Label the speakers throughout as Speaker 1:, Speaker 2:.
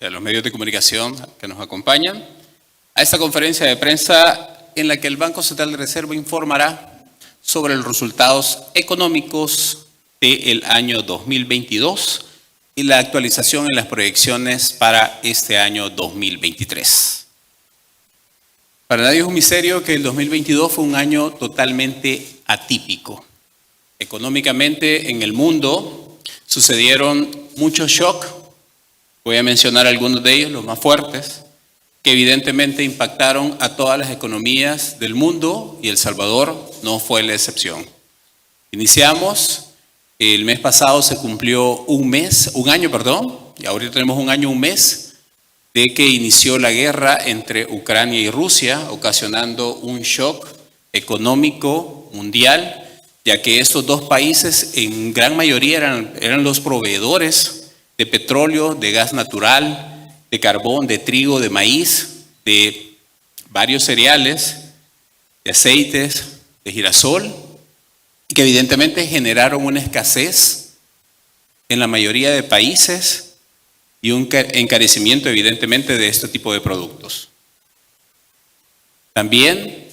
Speaker 1: y a los medios de comunicación que nos acompañan a esta conferencia de prensa en la que el Banco Central de Reserva informará sobre los resultados económicos del año 2022 y la actualización en las proyecciones para este año 2023. Para nadie es un misterio que el 2022 fue un año totalmente atípico. Económicamente en el mundo sucedieron muchos shocks, voy a mencionar algunos de ellos, los más fuertes, que evidentemente impactaron a todas las economías del mundo y El Salvador no fue la excepción. Iniciamos, el mes pasado se cumplió un año, y ahorita tenemos un mes de que inició la guerra entre Ucrania y Rusia, ocasionando un shock económico mundial, ya que estos dos países en gran mayoría eran los proveedores de petróleo, de gas natural, de carbón, de trigo, de maíz, de varios cereales, de aceites, de girasol, y que evidentemente generaron una escasez en la mayoría de países y un encarecimiento evidentemente de este tipo de productos. También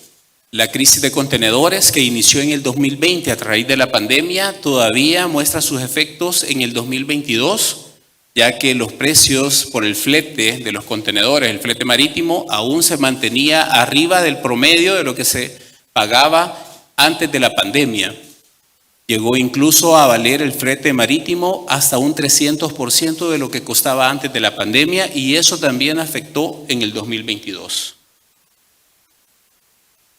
Speaker 1: la crisis de contenedores que inició en el 2020 a raíz de la pandemia todavía muestra sus efectos en el 2022, ya que los precios por el flete de los contenedores, el flete marítimo, aún se mantenía arriba del promedio de lo que se pagaba antes de la pandemia. Llegó incluso a valer el flete marítimo hasta un 300% de lo que costaba antes de la pandemia y eso también afectó en el 2022.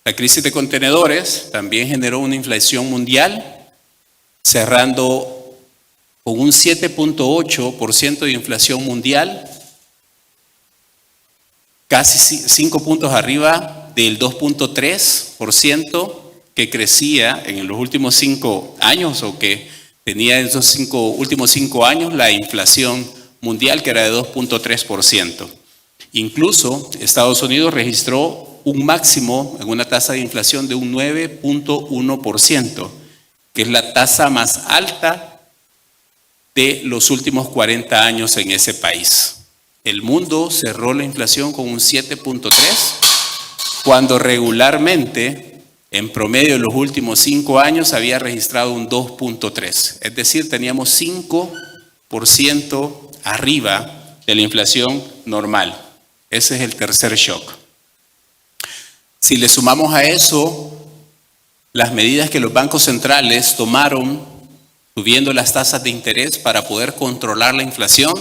Speaker 1: La crisis de contenedores también generó una inflación mundial, cerrando con un 7.8% de inflación mundial, casi 5 puntos arriba del 2.3% que crecía en los últimos 5 años o que tenía en esos últimos 5 años la inflación mundial que era de 2.3%. Incluso Estados Unidos registró un máximo en una tasa de inflación de un 9.1%, que es la tasa más alta de los últimos 40 años en ese país. El mundo cerró la inflación con un 7.3%, cuando regularmente, en promedio, en los últimos 5 años había registrado un 2.3%. Es decir, teníamos 5% arriba de la inflación normal. Ese es el tercer shock. Si le sumamos a eso las medidas que los bancos centrales tomaron, subiendo las tasas de interés para poder controlar la inflación,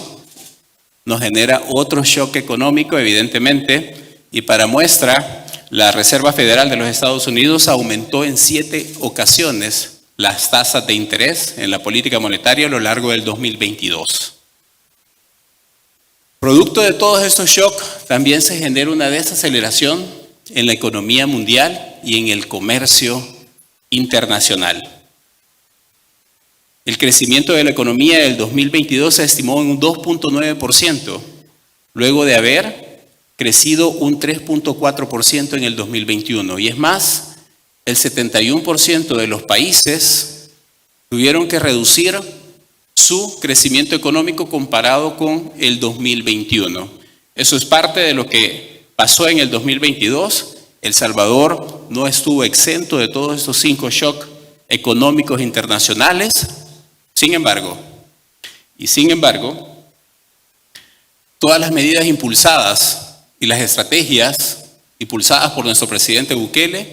Speaker 1: nos genera otro shock económico, evidentemente, y para muestra, la Reserva Federal de los Estados Unidos aumentó en 7 ocasiones las tasas de interés en la política monetaria a lo largo del 2022. Producto de todos estos shocks, también se genera una desaceleración en la economía mundial y en el comercio internacional. El crecimiento de la economía del 2022 se estimó en un 2.9%, luego de haber crecido un 3.4% en el 2021. Y es más, el 71% de los países tuvieron que reducir su crecimiento económico comparado con el 2021. Eso es parte de lo que pasó en el 2022. El Salvador no estuvo exento de todos estos 5 shocks económicos internacionales. Sin embargo, todas las medidas impulsadas y las estrategias impulsadas por nuestro presidente Bukele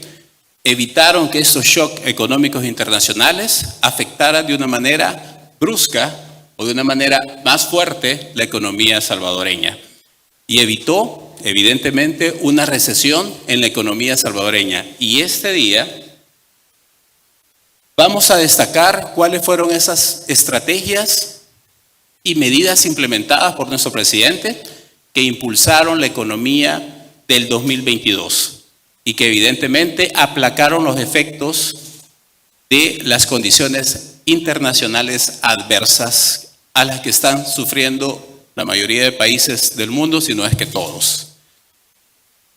Speaker 1: evitaron que estos shocks económicos internacionales afectaran de una manera brusca o de una manera más fuerte la economía salvadoreña. Y evitó, evidentemente, una recesión en la economía salvadoreña. Y este día vamos a destacar cuáles fueron esas estrategias y medidas implementadas por nuestro presidente que impulsaron la economía del 2022 y que evidentemente aplacaron los efectos de las condiciones internacionales adversas a las que están sufriendo la mayoría de países del mundo, si no es que todos.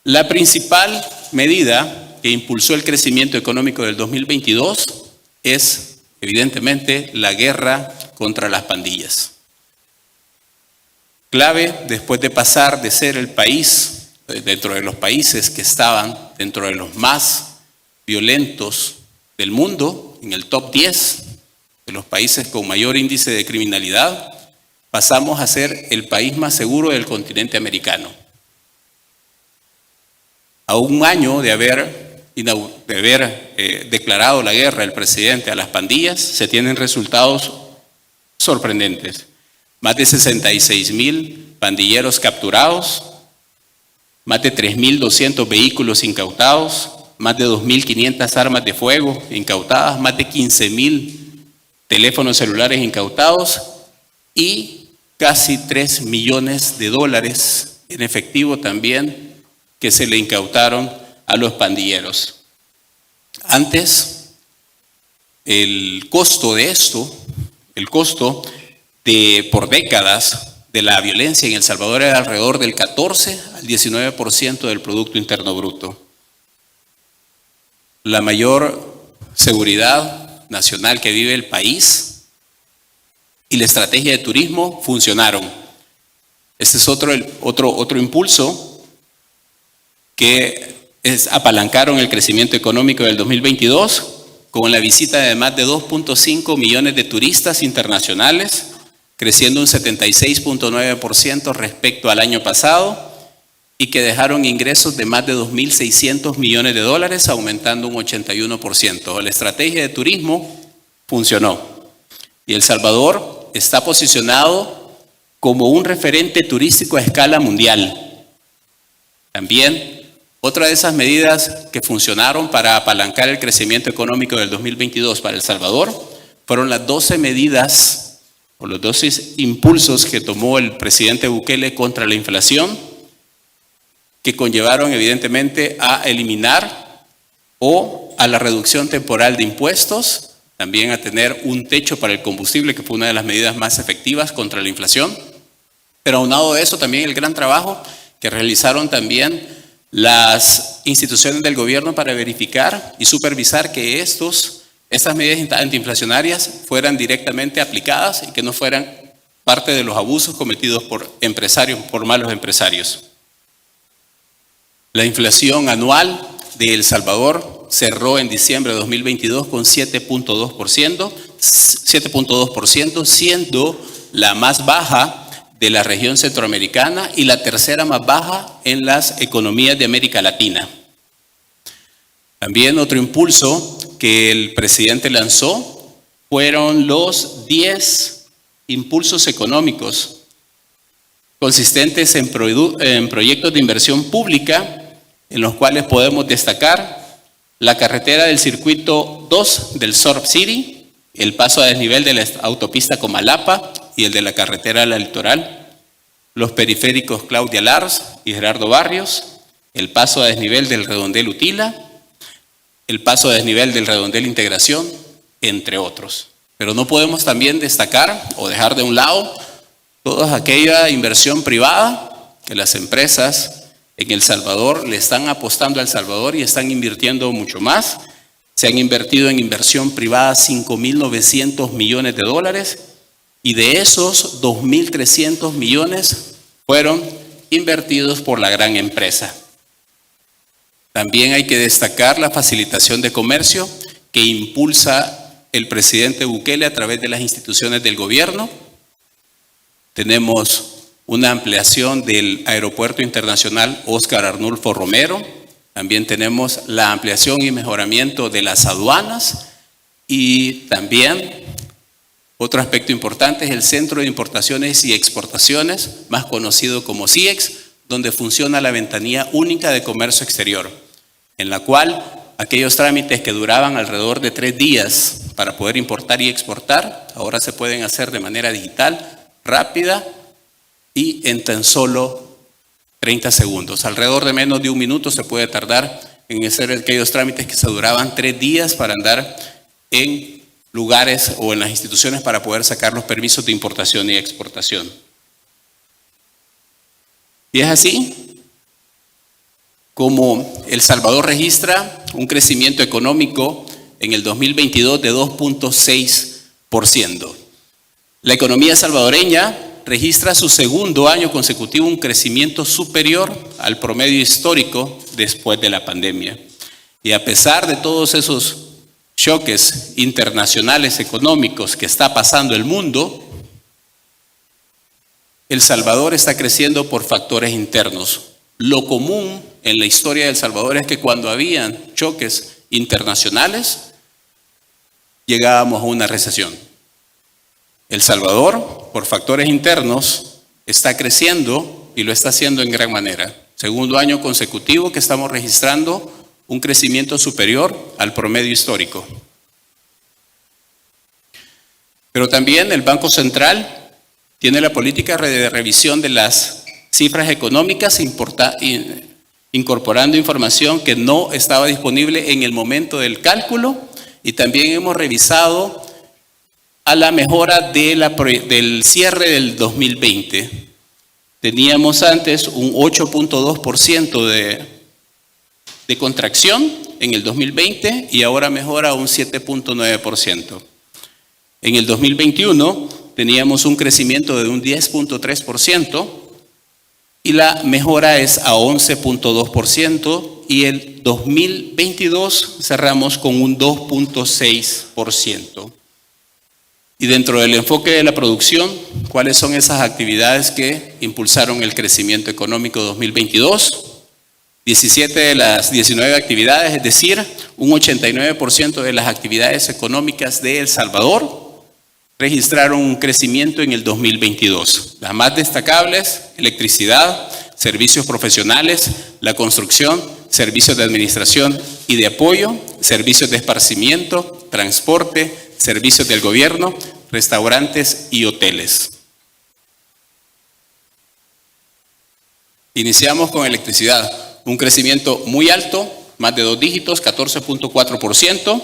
Speaker 1: La principal medida que impulsó el crecimiento económico del 2022 es, evidentemente, la guerra contra las pandillas. clave después de pasar de ser el país, dentro de los países que estaban dentro de los más violentos del mundo, en el top 10 de los países con mayor índice de criminalidad, pasamos a ser el país más seguro del continente americano. A un año de haber declarado la guerra el presidente a las pandillas, se tienen resultados sorprendentes. Más de 66,000 pandilleros capturados, más de 3,200 vehículos incautados, más de 2,500 armas de fuego incautadas, más de 15,000 teléfonos celulares incautados y casi 3 millones de dólares en efectivo también que se le incautaron a los pandilleros. Antes, el costo de esto, por décadas de la violencia en El Salvador era alrededor del 14 al 19% del Producto Interno Bruto. La mayor seguridad nacional que vive el país y la estrategia de turismo funcionaron. Este es otro impulso que apalancaron el crecimiento económico del 2022 con la visita de más de 2.5 millones de turistas internacionales, creciendo un 76.9% respecto al año pasado y que dejaron ingresos de más de 2.600 millones de dólares, aumentando un 81%. La estrategia de turismo funcionó y El Salvador está posicionado como un referente turístico a escala mundial. También, otra de esas medidas que funcionaron para apalancar el crecimiento económico del 2022 para El Salvador fueron las 12 medidas o los 12 impulsos que tomó el presidente Bukele contra la inflación, que conllevaron evidentemente a eliminar o a la reducción temporal de impuestos, también a tener un techo para el combustible, que fue una de las medidas más efectivas contra la inflación. Pero aunado de eso, también el gran trabajo que realizaron también las instituciones del gobierno para verificar y supervisar que estas medidas antiinflacionarias fueran directamente aplicadas y que no fueran parte de los abusos cometidos por malos empresarios. La inflación anual de El Salvador cerró en diciembre de 2022 con 7.2%, siendo la más baja de la región centroamericana y la tercera más baja en las economías de América Latina. También otro impulso que el presidente lanzó fueron los 10 impulsos económicos consistentes en proyectos de inversión pública, en los cuales podemos destacar la carretera del circuito 2 del Surf City, el paso a desnivel de la autopista Comalapa y el de la carretera de la Litoral, los periféricos Claudia Lars y Gerardo Barrios, el paso a desnivel del Redondel Utila, el paso a desnivel del Redondel Integración, entre otros. Pero no podemos también destacar o dejar de un lado toda aquella inversión privada que las empresas en El Salvador le están apostando a El Salvador y están invirtiendo mucho más. Se han invertido en inversión privada 5.900 millones de dólares y de esos 2.300 millones fueron invertidos por la gran empresa. También hay que destacar la facilitación de comercio que impulsa el presidente Bukele a través de las instituciones del gobierno. Tenemos una ampliación del Aeropuerto Internacional Óscar Arnulfo Romero. También tenemos la ampliación y mejoramiento de las aduanas y también otro aspecto importante es el Centro de Importaciones y Exportaciones, más conocido como CIEX, donde funciona la ventanilla única de comercio exterior, en la cual aquellos trámites que duraban alrededor de 3 días para poder importar y exportar, ahora se pueden hacer de manera digital, rápida y en tan solo 30 segundos. Alrededor de menos de 1 minuto se puede tardar en hacer aquellos trámites que se duraban 3 días para andar en lugares o en las instituciones para poder sacar los permisos de importación y exportación. Y es así como El Salvador registra un crecimiento económico en el 2022 de 2.6%. La economía salvadoreña registra su segundo año consecutivo un crecimiento superior al promedio histórico después de la pandemia. Y a pesar de todos esos choques internacionales económicos que está pasando el mundo, El Salvador está creciendo por factores internos. Lo común en la historia de El Salvador es que cuando habían choques internacionales, llegábamos a una recesión. El Salvador, por factores internos, está creciendo y lo está haciendo en gran manera. Segundo año consecutivo que estamos registrando un crecimiento superior al promedio histórico. Pero también el Banco Central tiene la política de revisión de las cifras económicas, incorporando información que no estaba disponible en el momento del cálculo, y también hemos revisado a la mejora del cierre del 2020. Teníamos antes un 8.2% de contracción en el 2020 y ahora mejora a un 7.9%. En el 2021 teníamos un crecimiento de un 10.3% y la mejora es a 11.2%, y el 2022 cerramos con un 2.6%. Y dentro del enfoque de la producción, ¿cuáles son esas actividades que impulsaron el crecimiento económico 2022? 17 de las 19 actividades, es decir, un 89% de las actividades económicas de El Salvador registraron un crecimiento en el 2022. Las más destacables: electricidad, servicios profesionales, la construcción, servicios de administración y de apoyo, servicios de esparcimiento, transporte, servicios del gobierno, restaurantes y hoteles. Iniciamos con electricidad, un crecimiento muy alto, más de 2 dígitos, 14.4%.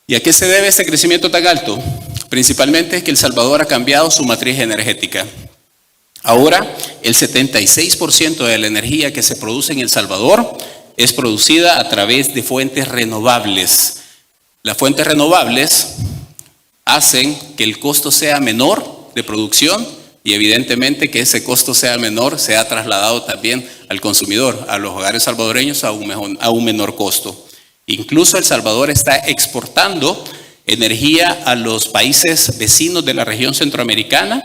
Speaker 1: ¿Y a qué se debe este crecimiento tan alto? Principalmente es que El Salvador ha cambiado su matriz energética. Ahora, el 76% de la energía que se produce en El Salvador es producida a través de fuentes renovables. Las fuentes renovables hacen que el costo sea menor de producción, y evidentemente que ese costo sea menor se ha trasladado también al consumidor, a los hogares salvadoreños, a un menor costo. Incluso El Salvador está exportando energía a los países vecinos de la región centroamericana.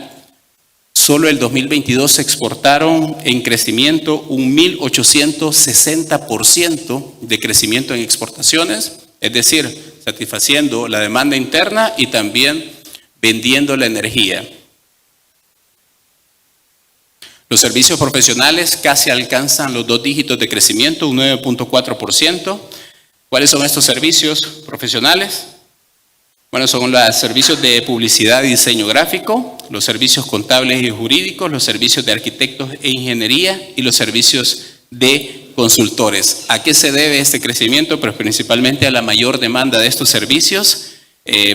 Speaker 1: Solo el 2022 se exportaron en crecimiento un 1.860% de crecimiento en exportaciones, es decir, satisfaciendo la demanda interna y también vendiendo la energía. Los servicios profesionales casi alcanzan los 2 dígitos de crecimiento, un 9.4%. ¿Cuáles son estos servicios profesionales? Bueno, son los servicios de publicidad y diseño gráfico, los servicios contables y jurídicos, los servicios de arquitectos e ingeniería y los servicios de consultores. ¿A qué se debe este crecimiento? Pues principalmente a la mayor demanda de estos servicios,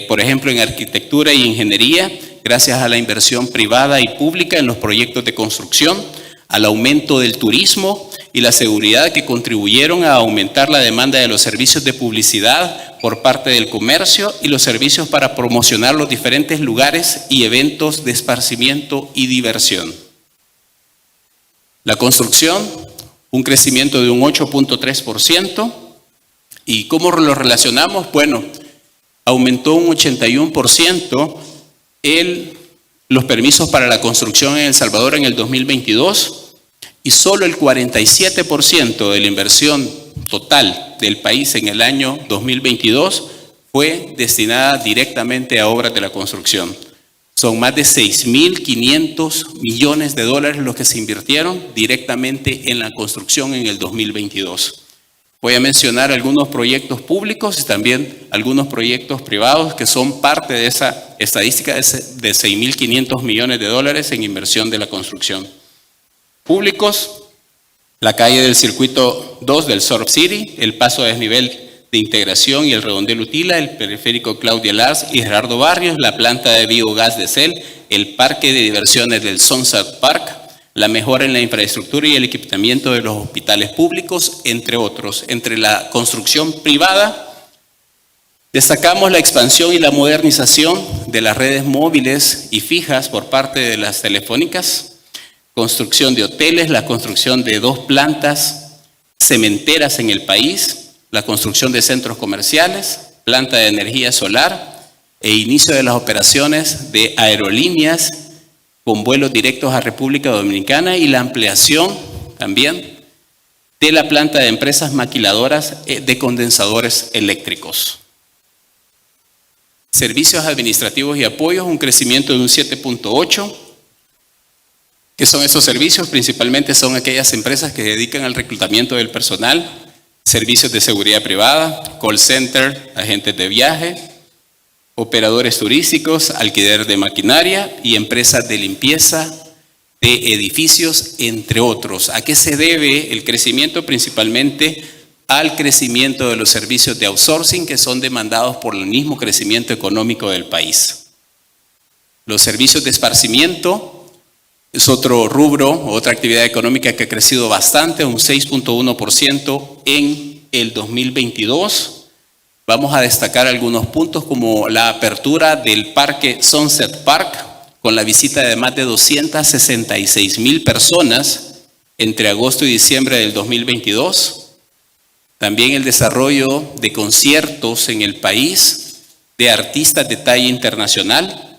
Speaker 1: por ejemplo, en arquitectura y ingeniería, gracias a la inversión privada y pública en los proyectos de construcción, al aumento del turismo y la seguridad, que contribuyeron a aumentar la demanda de los servicios de publicidad por parte del comercio y los servicios para promocionar los diferentes lugares y eventos de esparcimiento y diversión. La construcción, un crecimiento de un 8.3%. ¿Y cómo lo relacionamos? Bueno, aumentó un 81% los permisos para la construcción en El Salvador en el 2022, y solo el 47% de la inversión total del país en el año 2022 fue destinada directamente a obras de la construcción. Son más de 6.500 millones de dólares los que se invirtieron directamente en la construcción en el 2022. Voy a mencionar algunos proyectos públicos y también algunos proyectos privados que son parte de esa estadística de 6.500 millones de dólares en inversión de la construcción. Públicos: la calle del Circuito 2 del Surf City, el paso a desnivel de integración y el redondel Utila, el periférico Claudia Lars y Gerardo Barrios, la planta de biogás de CEL, el parque de diversiones del Sunset Park, la mejora en la infraestructura y el equipamiento de los hospitales públicos, entre otros. Entre la construcción privada, Destacamos la expansión y la modernización de las redes móviles y fijas por parte de las telefónicas, construcción de hoteles, la construcción de 2 plantas cementeras en el país, la construcción de centros comerciales, planta de energía solar e inicio de las operaciones de aerolíneas con vuelos directos a República Dominicana y la ampliación también de la planta de empresas maquiladoras de condensadores eléctricos. Servicios administrativos y apoyos, un crecimiento de un 7.8%. ¿Qué son esos servicios? Principalmente son aquellas empresas que se dedican al reclutamiento del personal, servicios de seguridad privada, call center, agentes de viaje, operadores turísticos, alquiler de maquinaria y empresas de limpieza de edificios, entre otros. ¿A qué se debe el crecimiento? Principalmente al crecimiento de los servicios de outsourcing que son demandados por el mismo crecimiento económico del país. Los servicios de esparcimiento es otro rubro, otra actividad económica que ha crecido bastante, un 6.1% en el 2022. Vamos a destacar algunos puntos como la apertura del parque Sunset Park con la visita de más de 266,000 personas entre agosto y diciembre del 2022. También el desarrollo de conciertos en el país de artistas de talla internacional,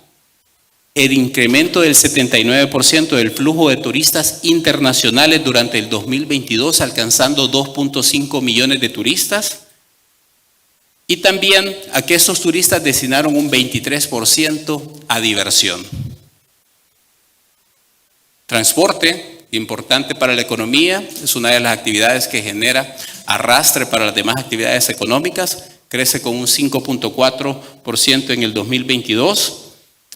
Speaker 1: el incremento del 79% del flujo de turistas internacionales durante el 2022, alcanzando 2.5 millones de turistas, y también a que esos turistas destinaron un 23% a diversión. Transporte, importante para la economía, es una de las actividades que genera arrastre para las demás actividades económicas, crece con un 5.4% en el 2022.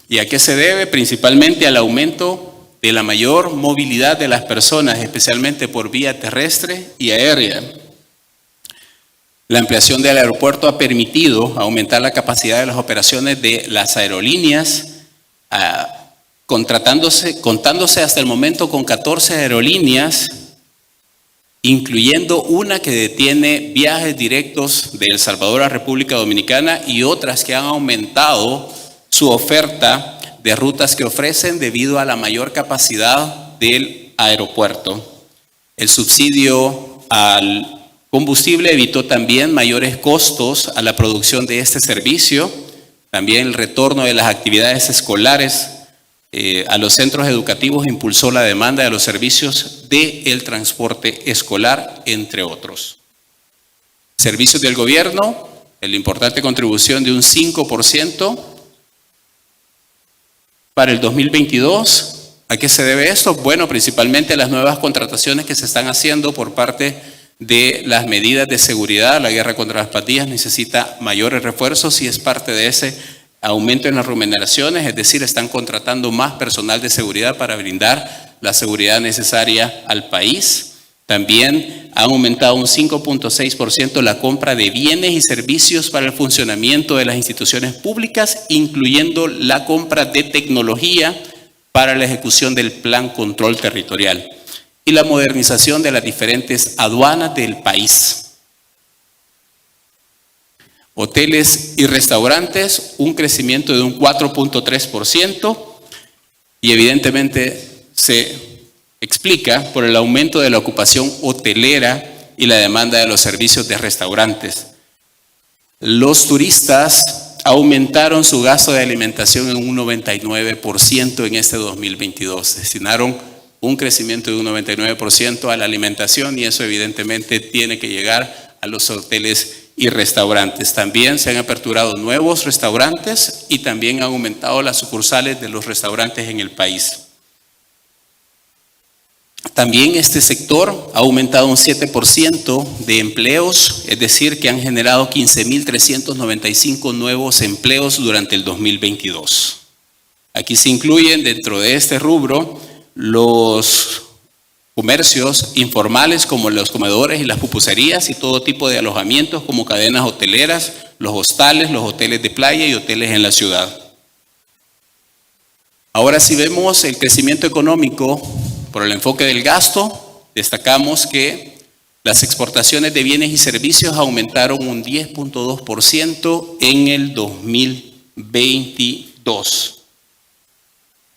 Speaker 1: ¿Y a qué se debe? Principalmente al aumento de la mayor movilidad de las personas, especialmente por vía terrestre y aérea. La ampliación del aeropuerto ha permitido aumentar la capacidad de las operaciones de las aerolíneas, contándose hasta el momento con 14 aerolíneas, incluyendo una que detiene viajes directos de El Salvador a República Dominicana y otras que han aumentado su oferta de rutas que ofrecen debido a la mayor capacidad del aeropuerto. El subsidio al combustible evitó también mayores costos a la producción de este servicio, también el retorno de las actividades escolares a los centros educativos impulsó la demanda de los servicios del transporte escolar, entre otros. Servicios del gobierno, la importante contribución de un 5% para el 2022. ¿A qué se debe esto? Bueno, principalmente a las nuevas contrataciones que se están haciendo por parte de las medidas de seguridad. La guerra contra las pandillas necesita mayores refuerzos y es parte de ese aumento en las remuneraciones, es decir, están contratando más personal de seguridad para brindar la seguridad necesaria al país. También ha aumentado un 5.6% la compra de bienes y servicios para el funcionamiento de las instituciones públicas, incluyendo la compra de tecnología para la ejecución del Plan Control Territorial y la modernización de las diferentes aduanas del país. Hoteles y restaurantes, un crecimiento de un 4.3% y evidentemente se explica por el aumento de la ocupación hotelera y la demanda de los servicios de restaurantes. Los turistas aumentaron su gasto de alimentación en un 99% en este 2022. Destinaron un crecimiento de un 99% a la alimentación y eso evidentemente tiene que llegar a los hoteles y restaurantes. También se han aperturado nuevos restaurantes y también han aumentado las sucursales de los restaurantes en el país. También este sector ha aumentado un 7% de empleos, es decir, que han generado 15.395 nuevos empleos durante el 2022. Aquí se incluyen dentro de este rubro los comercios informales como los comedores y las pupuserías y todo tipo de alojamientos como cadenas hoteleras, los hostales, los hoteles de playa y hoteles en la ciudad. Ahora si vemos el crecimiento económico por el enfoque del gasto, destacamos que Las exportaciones de bienes y servicios aumentaron un 10.2% en el 2022.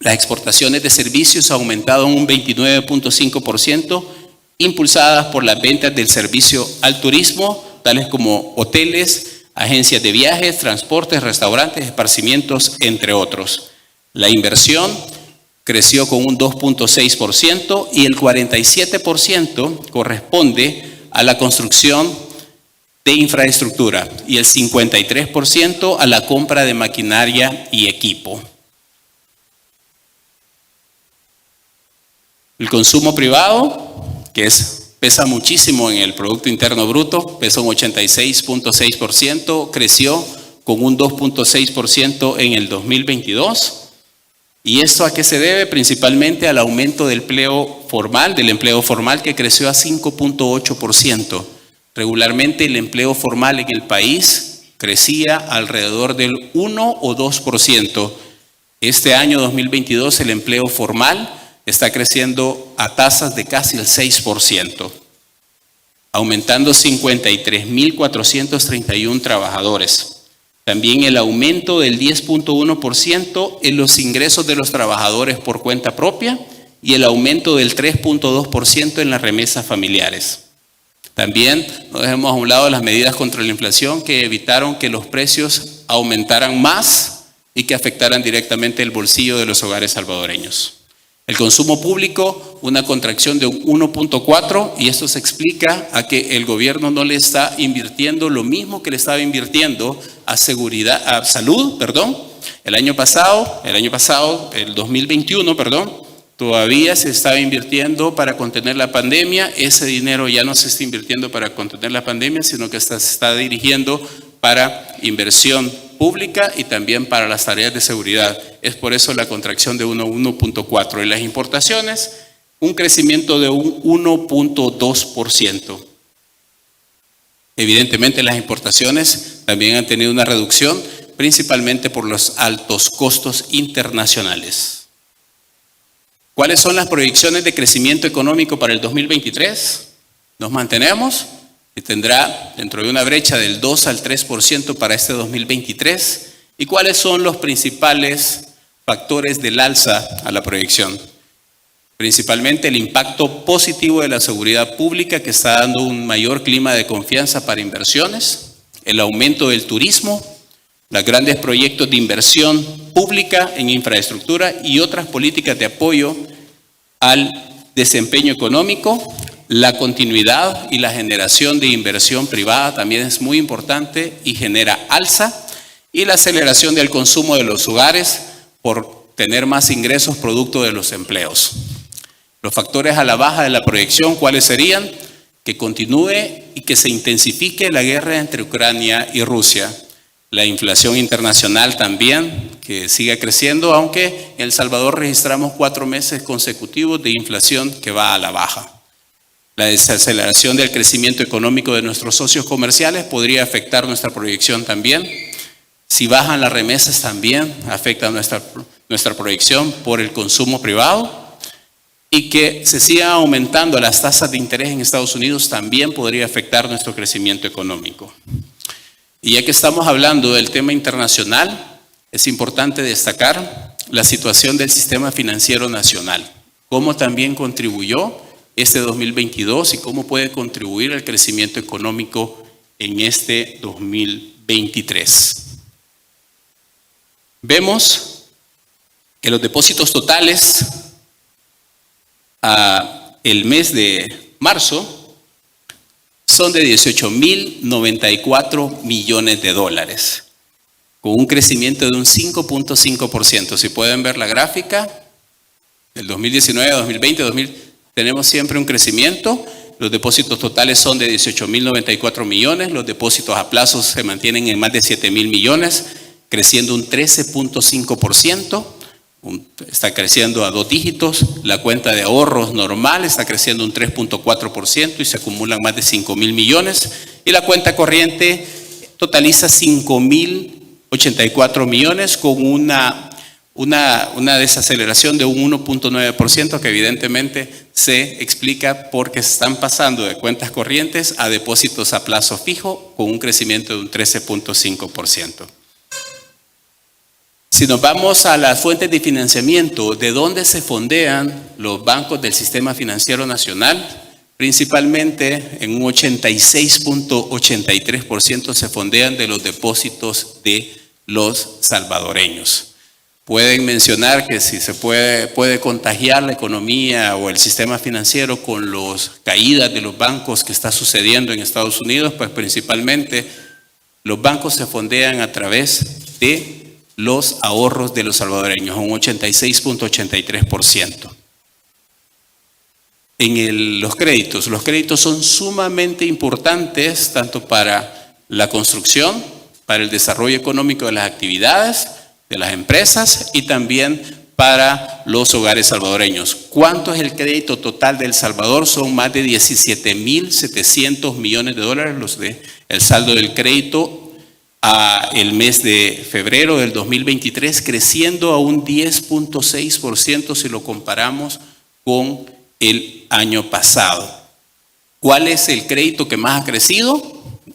Speaker 1: Las exportaciones de servicios aumentaron un 29.5%, impulsadas por las ventas del servicio al turismo, tales como hoteles, agencias de viajes, transportes, restaurantes, esparcimientos, entre otros. La inversión creció con un 2.6% y el 47% corresponde a la construcción de infraestructura y el 53% a la compra de maquinaria y equipo. El consumo privado, que pesa muchísimo en el Producto Interno Bruto, pesa un 86.6%, creció con un 2.6% en el 2022. ¿Y esto a qué se debe? Principalmente al aumento del empleo formal que creció a 5.8%. Regularmente el empleo formal en el país crecía alrededor del 1 o 2%. Este año 2022 el empleo formal está creciendo a tasas de casi el 6%, aumentando 53.431 trabajadores. También el aumento del 10.1% en los ingresos de los trabajadores por cuenta propia y el aumento del 3.2% en las remesas familiares. También no dejemos a un lado las medidas contra la inflación que evitaron que los precios aumentaran más y que afectaran directamente el bolsillo de los hogares salvadoreños. El consumo público, una contracción de un 1.4%, y esto se explica a que el gobierno no le está invirtiendo lo mismo que le estaba invirtiendo a salud. El año pasado, el 2021, todavía se estaba invirtiendo para contener la pandemia. Ese dinero ya no se está invirtiendo para contener la pandemia, sino que se está dirigiendo para inversión pública y también para las tareas de seguridad. Es por eso la contracción de 1.4%. Y las importaciones, un crecimiento de un 1.2%. Evidentemente las importaciones también han tenido una reducción, principalmente por los altos costos internacionales. ¿Cuáles son las proyecciones de crecimiento económico para el 2023? Nos mantenemos y tendrá dentro de una brecha del 2 al 3% para este 2023. ¿Y cuáles son los principales factores del alza a la proyección? Principalmente el impacto positivo de la seguridad pública, que está dando un mayor clima de confianza para inversiones, el aumento del turismo, los grandes proyectos de inversión pública en infraestructura y otras políticas de apoyo al desempeño económico. La continuidad y la generación de inversión privada también es muy importante y genera alza, y la aceleración del consumo de los hogares por tener más ingresos producto de los empleos. Los factores a la baja de la proyección, ¿cuáles serían? Que continúe y que se intensifique la guerra entre Ucrania y Rusia. La inflación internacional también, que siga creciendo, aunque en El Salvador registramos 4 meses consecutivos de inflación que va a la baja. La desaceleración del crecimiento económico de nuestros socios comerciales podría afectar nuestra proyección también. Si bajan las remesas también afecta nuestra proyección por el consumo privado, y que se sigan aumentando las tasas de interés en Estados Unidos también podría afectar nuestro crecimiento económico. Y ya que estamos hablando del tema internacional, es importante destacar la situación del sistema financiero nacional, cómo también contribuyó este 2022 y cómo puede contribuir al crecimiento económico en este 2023. Vemos que los depósitos totales el mes de marzo son de 18.094 millones de dólares, con un crecimiento de un 5.5%. Si pueden ver la gráfica, del 2019, 2020, tenemos siempre un crecimiento. Los depósitos totales son de 18.094 millones, los depósitos a plazos se mantienen en más de 7.000 millones, creciendo un 13.5%. Está creciendo a 2 dígitos. La cuenta de ahorros normal está creciendo un 3.4% y se acumulan más de 5.000 millones. Y la cuenta corriente totaliza 5.084 millones con una una desaceleración de un 1.9% que evidentemente se explica porque están pasando de cuentas corrientes a depósitos a plazo fijo con un crecimiento de un 13.5%. Si nos vamos a las fuentes de financiamiento, ¿de dónde se fondean los bancos del sistema financiero nacional? Principalmente en un 86.83% se fondean de los depósitos de los salvadoreños. Pueden mencionar que si se puede contagiar la economía o el sistema financiero con las caídas de los bancos que está sucediendo en Estados Unidos, pues principalmente los bancos se fondean a través de los ahorros de los salvadoreños, un 86.83%. Los créditos son sumamente importantes tanto para la construcción, para el desarrollo económico de las actividades, de las empresas y también para los hogares salvadoreños. ¿Cuánto es el crédito total de El Salvador? Son más de 17.700 millones de dólares el saldo del crédito el mes de febrero del 2023, creciendo a un 10.6% si lo comparamos con el año pasado. ¿Cuál es el crédito que más ha crecido?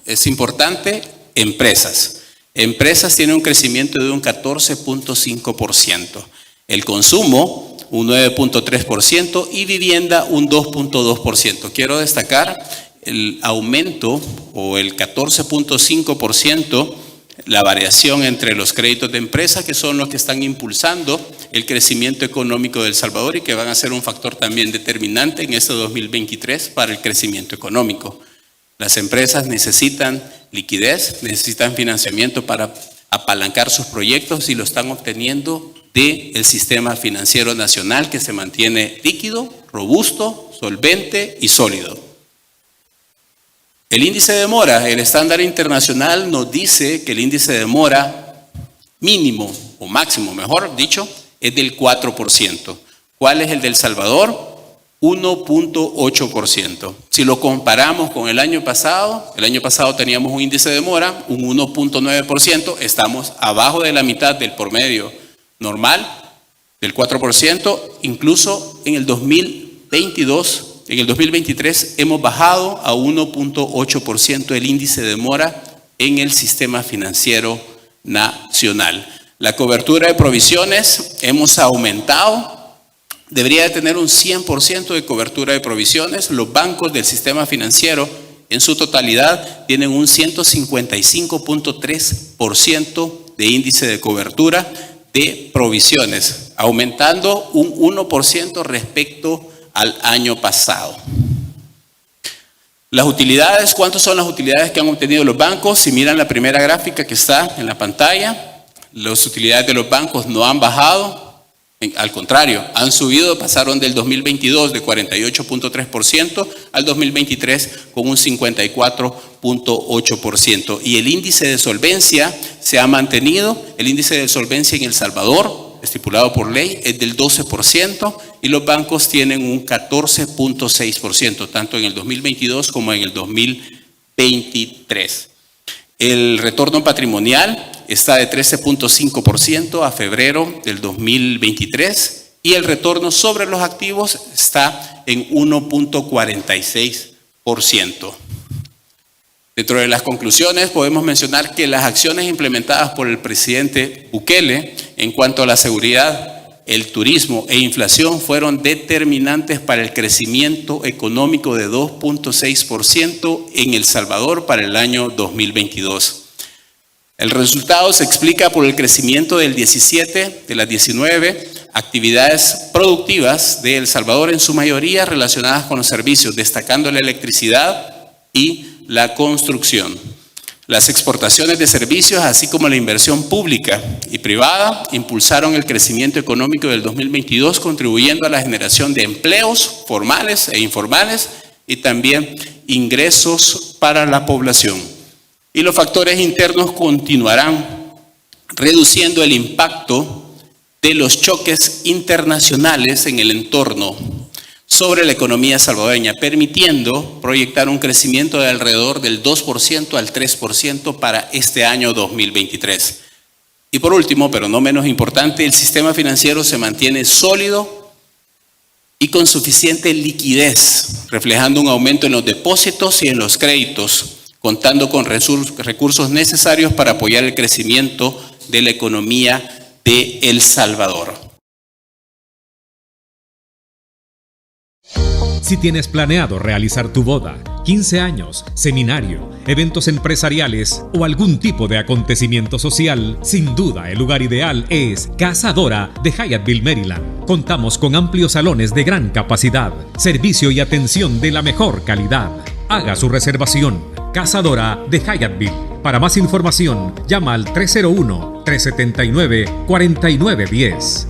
Speaker 1: Es importante, empresas. Empresas tienen un crecimiento de un 14.5%. El consumo, un 9.3% y vivienda, un 2.2%. Quiero destacar el aumento o el 14.5%, la variación entre los créditos de empresa, que son los que están impulsando el crecimiento económico de El Salvador y que van a ser un factor también determinante en este 2023 para el crecimiento económico. Las empresas necesitan liquidez, necesitan financiamiento para apalancar sus proyectos y lo están obteniendo del sistema financiero nacional que se mantiene líquido, robusto, solvente y sólido. El índice de mora, el estándar internacional nos dice que el índice de mora mínimo o máximo, mejor dicho, es del 4%. ¿Cuál es el de El Salvador? 1.8%. Si lo comparamos con el año pasado teníamos un índice de mora, un 1.9%, estamos abajo de la mitad del promedio normal, del 4%, incluso en el 2023 hemos bajado a 1.8% el índice de mora en el sistema financiero nacional. La cobertura de provisiones hemos aumentado. Debería de tener un 100% de cobertura de provisiones. Los bancos del sistema financiero en su totalidad tienen un 155.3% de índice de cobertura de provisiones, aumentando un 1% respecto al año pasado. Las utilidades, ¿cuántas son las utilidades que han obtenido los bancos? Si miran la primera gráfica que está en la pantalla, las utilidades de los bancos no han bajado. Al contrario, han subido, pasaron del 2022 de 48.3% al 2023 con un 54.8%. Y el índice de solvencia se ha mantenido. El índice de solvencia en El Salvador, estipulado por ley, es del 12% y los bancos tienen un 14.6%, tanto en el 2022 como en el 2023. El retorno patrimonial está de 13.5% a febrero del 2023 y el retorno sobre los activos está en 1.46%. Dentro de las conclusiones podemos mencionar que las acciones implementadas por el presidente Bukele en cuanto a la seguridad, el turismo e inflación fueron determinantes para el crecimiento económico de 2.6% en El Salvador para el año 2022. El resultado se explica por el crecimiento del 17 de las 19 actividades productivas de El Salvador, en su mayoría relacionadas con los servicios, destacando la electricidad y la construcción. Las exportaciones de servicios, así como la inversión pública y privada, impulsaron el crecimiento económico del 2022, contribuyendo a la generación de empleos formales e informales y también ingresos para la población. Y los factores internos continuarán reduciendo el impacto de los choques internacionales en el entorno sobre la economía salvadoreña, permitiendo proyectar un crecimiento de alrededor del 2% al 3% para este año 2023. Y por último, pero no menos importante, el sistema financiero se mantiene sólido y con suficiente liquidez, reflejando un aumento en los depósitos y en los créditos, contando con recursos necesarios para apoyar el crecimiento de la economía de El Salvador.
Speaker 2: Si tienes planeado realizar tu boda, 15 años, seminario, eventos empresariales o algún tipo de acontecimiento social, sin duda el lugar ideal es Casa Dora de Hyattville, Maryland. Contamos con amplios salones de gran capacidad, servicio y atención de la mejor calidad. Haga su reservación. Casa Dora de Hyattville. Para más información, llama al 301-379-4910.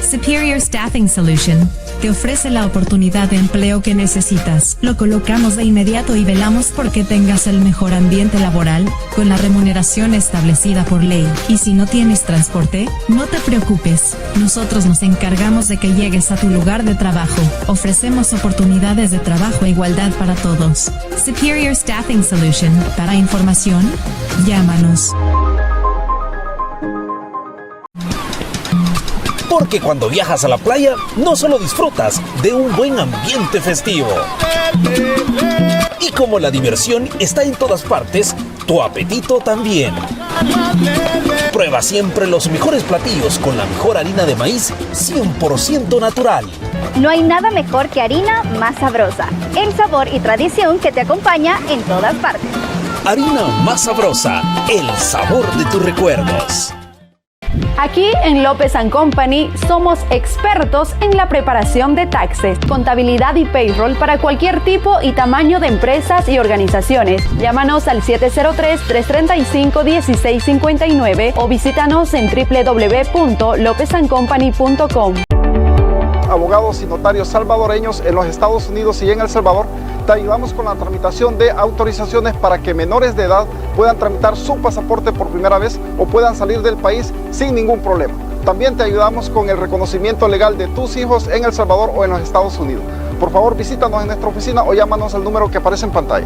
Speaker 3: Superior Staffing Solution te ofrece la oportunidad de empleo que necesitas. Lo colocamos de inmediato y velamos porque tengas el mejor ambiente laboral, con la remuneración establecida por ley. Y si no tienes transporte, no te preocupes. Nosotros nos encargamos de que llegues a tu lugar de trabajo. Ofrecemos oportunidades de trabajo e igualdad para todos. Superior Staffing Solution. Para información, llámanos.
Speaker 4: Porque cuando viajas a la playa, no solo disfrutas de un buen ambiente festivo. Y como la diversión está en todas partes, tu apetito también. Prueba siempre los mejores platillos con la mejor harina de maíz 100% natural.
Speaker 5: No hay nada mejor que Harina Más Sabrosa, el sabor y tradición que te acompaña en todas partes.
Speaker 4: Harina Más Sabrosa, el sabor de tus recuerdos.
Speaker 6: Aquí en López & Company somos expertos en la preparación de taxes, contabilidad y payroll para cualquier tipo y tamaño de empresas y organizaciones. Llámanos al 703-335-1659 o visítanos en www.lopezandcompany.com.
Speaker 7: Abogados y notarios salvadoreños en los Estados Unidos y en El Salvador, te ayudamos con la tramitación de autorizaciones para que menores de edad puedan tramitar su pasaporte por primera vez o puedan salir del país sin ningún problema. También te ayudamos con el reconocimiento legal de tus hijos en El Salvador o en los Estados Unidos. Por favor, visítanos en nuestra oficina o llámanos al número que aparece en pantalla.